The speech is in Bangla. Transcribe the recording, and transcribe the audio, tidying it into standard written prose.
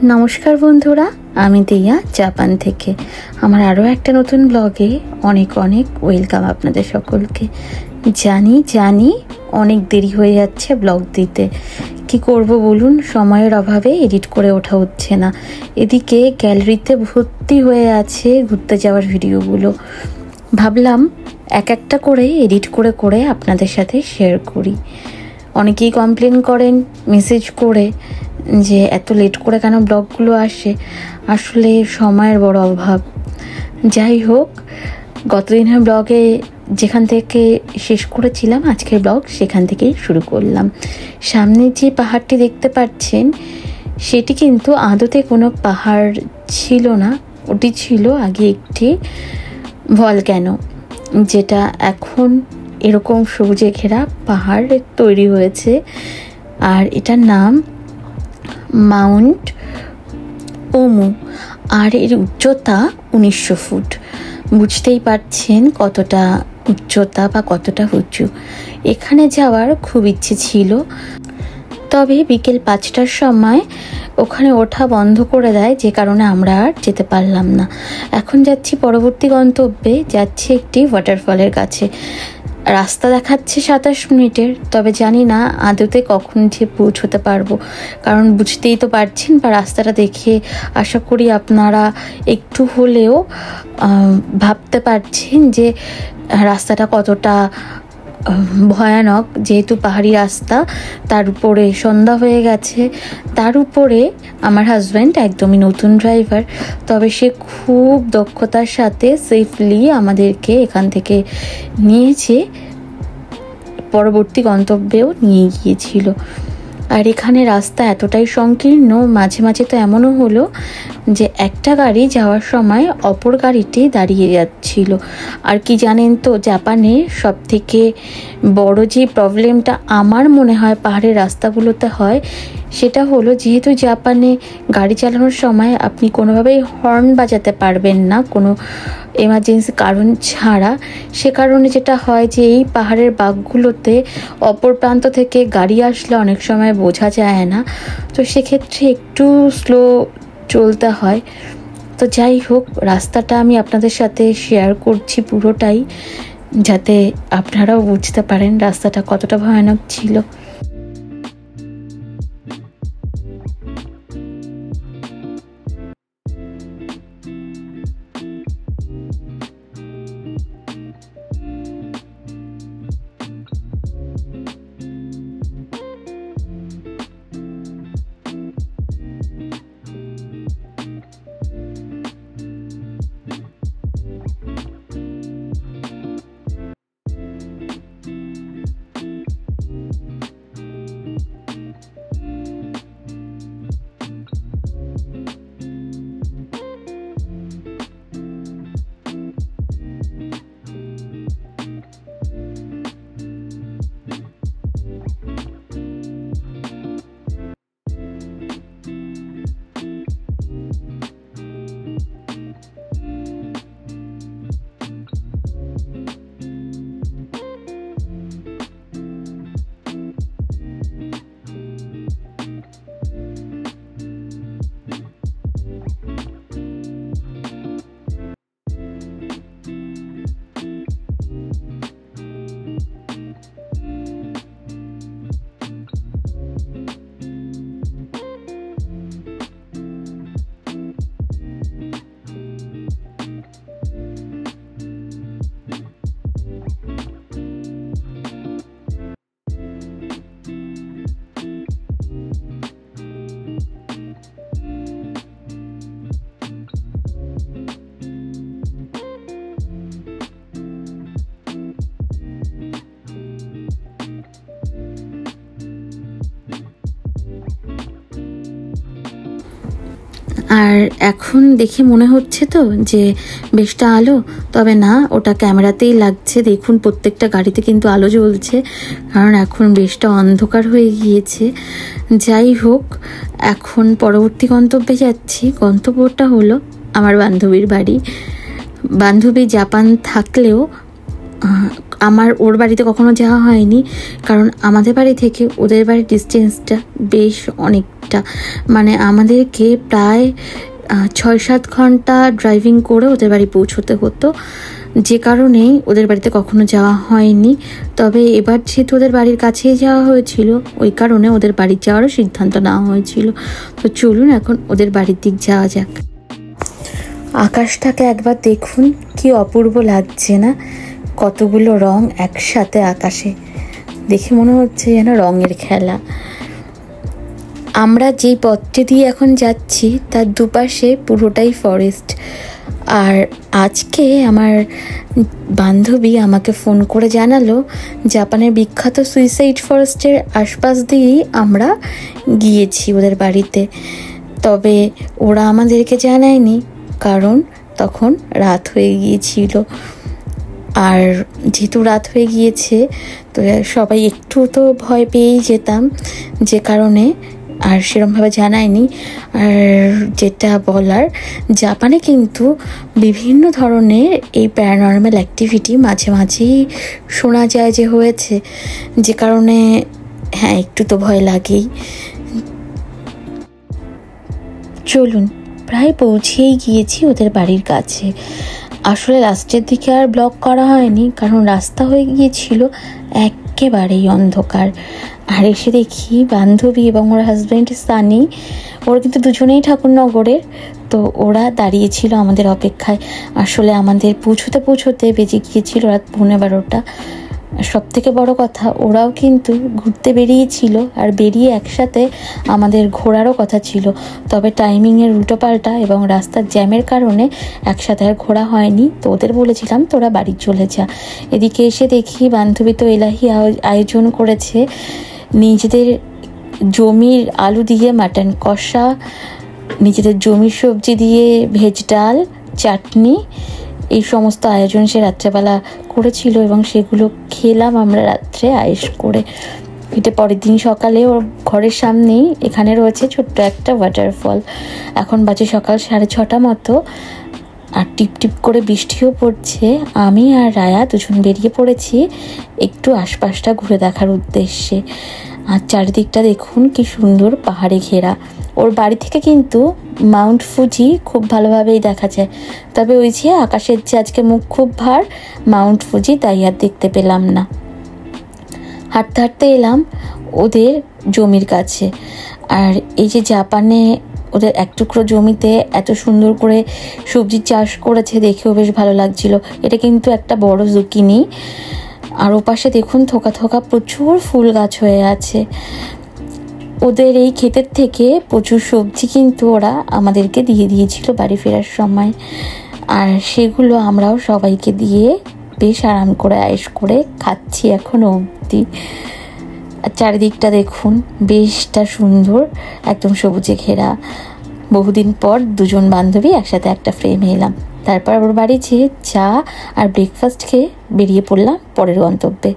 নমস্কার বন্ধুরা, আমি দিয়া জাপান থেকে আমার আরও একটা নতুন ব্লগে অনেক অনেক ওয়েলকাম আপনাদের সকলকে। জানি অনেক দেরি হয়ে যাচ্ছে ব্লগ দিতে, কি করব বলুন, সময়ের অভাবে এডিট করে ওঠা হচ্ছে না। এদিকে গ্যালারিতে ভর্তি হয়ে আছে ঘুরতে যাওয়ার ভিডিওগুলো, ভাবলাম এক একটা করে এডিট করে করে আপনাদের সাথে শেয়ার করি। অনেকেই কমপ্লেন করেন মেসেজ করে যে এত লেট করে কেন ব্লগগুলো আসে, আসলে সময়ের বড় অভাব। যাই হোক, গতদিনের ব্লগে যেখান থেকে শেষ করেছিলাম আজকের ব্লগ সেখান থেকেই শুরু করলাম। সামনে যে পাহাড়টি দেখতে পাচ্ছেন সেটি কিন্তু আদতে কোনো পাহাড় ছিল না, ওটি ছিল আগে একটি ভলক্যানো, যেটা এখন এরকম সবুজে ঘেরা পাহাড় তৈরি হয়েছে। আর এটার নাম মাউন্ট ওমু, আর এর উচ্চতা 1900 ফুট। বুঝতেই পারছেন কতটা উচ্চতা বা কতটা উঁচু। এখানে যাওয়ার খুব ইচ্ছে ছিল, তবে বিকেল 5টার সময় ওখানে ওঠা বন্ধ করে দেয়, যে কারণে আমরা আর যেতে পারলাম না। এখন যাচ্ছি পরবর্তী গন্তব্যে, যাচ্ছি একটি ওয়াটারফলের কাছে। রাস্তা দেখাচ্ছে 27 মিনিটের, তবে জানি না আদতে কখন যে পৌঁছতে পারবো, কারণ বুঝতেই তো পারছেন বা রাস্তাটা দেখে আশা করি আপনারা একটু হলেও ভাবতে পারছেন যে রাস্তাটা কতটা ভয়ানক। যেহেতু পাহাড়ি রাস্তা, তার উপরে সন্ধ্যা হয়ে গেছে, তার উপরে আমার হাজব্যান্ড একদমই নতুন ড্রাইভার, তবে সে খুব দক্ষতার সাথে সেফলি আমাদেরকে এখান থেকে নিয়েছে, পরবর্তী গন্তব্যেও নিয়ে গিয়েছিল। আর এখানে রাস্তা এতটাই সংকীর্ণ, মাঝে মাঝে তো এমনও হলো যে একটা গাড়ি যাওয়ার সময় অপর গাড়িটি দাঁড়িয়ে যাচ্ছিল। আর কি জানেন তো, জাপানের সব থেকে বড় যে প্রবলেমটা আমার মনে হয় পাহাড়ের রাস্তাগুলোতে হয়, সেটা হলো যেহেতু জাপানে গাড়ি চালানোর সময় আপনি কোনোভাবেই হর্ন বাজাতে পারবেন না কোনো এমার্জেন্সি কারণ ছাড়া। সে কারণে যেটা হয় যে এই পাহাড়ের বাঁকগুলোতে অপর প্রান্ত থেকে গাড়ি আসলে অনেক সময় বোঝা যায় না, তো সেক্ষেত্রে একটু স্লো চলতে হয়। তো যাই হোক, রাস্তাটা আমি আপনাদের সাথে শেয়ার করছি পুরোটাই, যাতে আপনারাও বুঝতে পারেন রাস্তাটা কতটা ভয়ানক ছিল। আর এখন দেখে মনে হচ্ছে তো যে বেশটা আলো, তবে না, ওটা ক্যামেরাতেই লাগছে। দেখুন প্রত্যেকটা গাড়িতে কিন্তু আলো জ্বলছে, কারণ এখন বেশটা অন্ধকার হয়ে গিয়েছে। যাই হোক, এখন পরবর্তী গন্তব্যে যাচ্ছি। গন্তব্যটা হলো আমার বান্ধবীর বাড়ি। বান্ধবী জাপান থাকলেও আমার ওর বাড়িতে কখনো যাওয়া হয়নি, কারণ আমাদের বাড়ি থেকে ওদের বাড়ির ডিস্টেন্সটা বেশ অনেকটা, মানে আমাদেরকে প্রায় 6-7 ঘন্টা ড্রাইভিং করে ওদের বাড়ি পৌঁছতে হতো, যে কারণেই ওদের বাড়িতে কখনো যাওয়া হয়নি। তবে এবার যেহেতু ওদের বাড়ির কাছেই যাওয়া হয়েছিল, ওই কারণে ওদের বাড়ি যাওয়ারও সিদ্ধান্ত নেওয়া হয়েছিল। তো চলুন এখন ওদের বাড়ির দিক যাওয়া যাক। আকাশটাকে একবার দেখুন, কি অপূর্ব লাগছে না? কতগুলো রং একসাথে আকাশে, দেখে মনে হচ্ছে যেন রঙের খেলা। আমরা যেই পথটি দিয়ে এখন যাচ্ছি তার দুপাশে পুরোটাই ফরেস্ট। আর আজকে আমার বান্ধবী আমাকে ফোন করে জানালো জাপানের বিখ্যাত সুইসাইড ফরেস্টের আশপাশ দিয়েই আমরা গিয়েছি ওদের বাড়িতে। তবে ওরা আমাদেরকে জানায়নি, কারণ তখন রাত হয়ে গিয়েছিল। আর যেহেতু রাত হয়ে গিয়েছে তো সবাই একটু তো ভয় পেয়েই যেতাম, যে কারণে আর সেরকমভাবে জানায়নি। আর যেটা বলার, জাপানে কিন্তু বিভিন্ন ধরনের এই প্যারানর্মাল অ্যাক্টিভিটি মাঝে মাঝেই শোনা যায় যে হয়েছে, যে কারণে হ্যাঁ একটু তো ভয় লাগেই। চলুন, প্রায় পৌঁছেই গিয়েছি ওদের বাড়ির কাছে। আসলে লাস্টের দিকে আর ব্লগ করা হয়নি, কারণ রাস্তা হয়ে গিয়েছিল একেবারেই অন্ধকার। আর এসে দেখি বান্ধবী এবং ওর হাজব্যান্ড সানি, ওরা কিন্তু দুজনেই ঠাকুরনগরের, তো ওরা দাঁড়িয়েছিল আমাদের অপেক্ষায়। আসলে আমাদের পৌঁছতে বেজে গিয়েছিল রাত 11:30। সব থেকে বড় কথা, ওরাও কিন্তু ঘুরতে বেরিয়েছিল, আর বেরিয়ে একসাথে আমাদের ঘোরারও কথা ছিল। তবে টাইমিংয়ের উল্টোপাল্টা এবং রাস্তার জ্যামের কারণে একসাথে আর ঘোরা হয়নি। তো ওদের বলেছিলাম তোরা বাড়ি চলে যা। এদিকে এসে দেখি বান্ধবী তো এলাহি আয়োজন করেছে, নিজেদের জমির আলু দিয়ে মাটন কষা, নিজেদের জমির সবজি দিয়ে ভেজ ডাল, চাটনি, এই সমস্ত আয়োজন সে রাত্রেবেলা করেছিল এবং সেগুলো খেলাম আমরা রাত্রে আয়েশ করে। এটা পরের দিন সকালে ওর ঘরের সামনেই এখানে রয়েছে ছোট্ট একটা ওয়াটারফল। এখন বাজে সকাল 6:30 মতো, আর টিপ টিপ করে বৃষ্টিও পড়ছে। আমি আর রায়া দুজন বেরিয়ে পড়েছি একটু আশপাশটা ঘুরে দেখার উদ্দেশ্যে। আর চারিদিকটা দেখুন কি সুন্দর পাহাড়ে ঘেরা। ওর বাড়ি থেকে কিন্তু মাউন্ট ফুজি খুব ভালোভাবেই দেখা যায়, তবে ওই যে আকাশের যে আজকে মুখ খুব ভার, মাউন্ট ফুজি তাই আর দেখতে পেলাম না। হাঁটতে হাঁটতে এলাম ওদের জমির কাছে। আর এই যে জাপানে ওদের এক টুকরো জমিতে এত সুন্দর করে সবজি চাষ করেছে, দেখেও বেশ ভালো লাগছিল। এটা কিন্তু একটা বড় জুকিনি। আর ওপাশে দেখুন থোকা থোকা প্রচুর ফুল গাছ হয়ে আছে। ওদের এই ক্ষেতের থেকে প্রচুর সবজি কিন্তু ওরা আমাদেরকে দিয়ে দিয়েছিল বাড়ি ফেরার সময়। আর সেগুলো আমরাও সবাইকে দিয়ে বেশ আরাম করে আয়েশ করে খাচ্ছি এখনো অবধি। আর চারিদিকটা দেখুন বেশটা সুন্দর, একদম সবুজে ঘেরা। বহুদিন পর দুজন বান্ধবী একসাথে একটা ফ্রেমে এলাম। তারপর ওর বাড়ি যেয়ে চা আর ব্রেকফাস্ট খেয়ে বেরিয়ে পড়লাম পরের গন্তব্যে।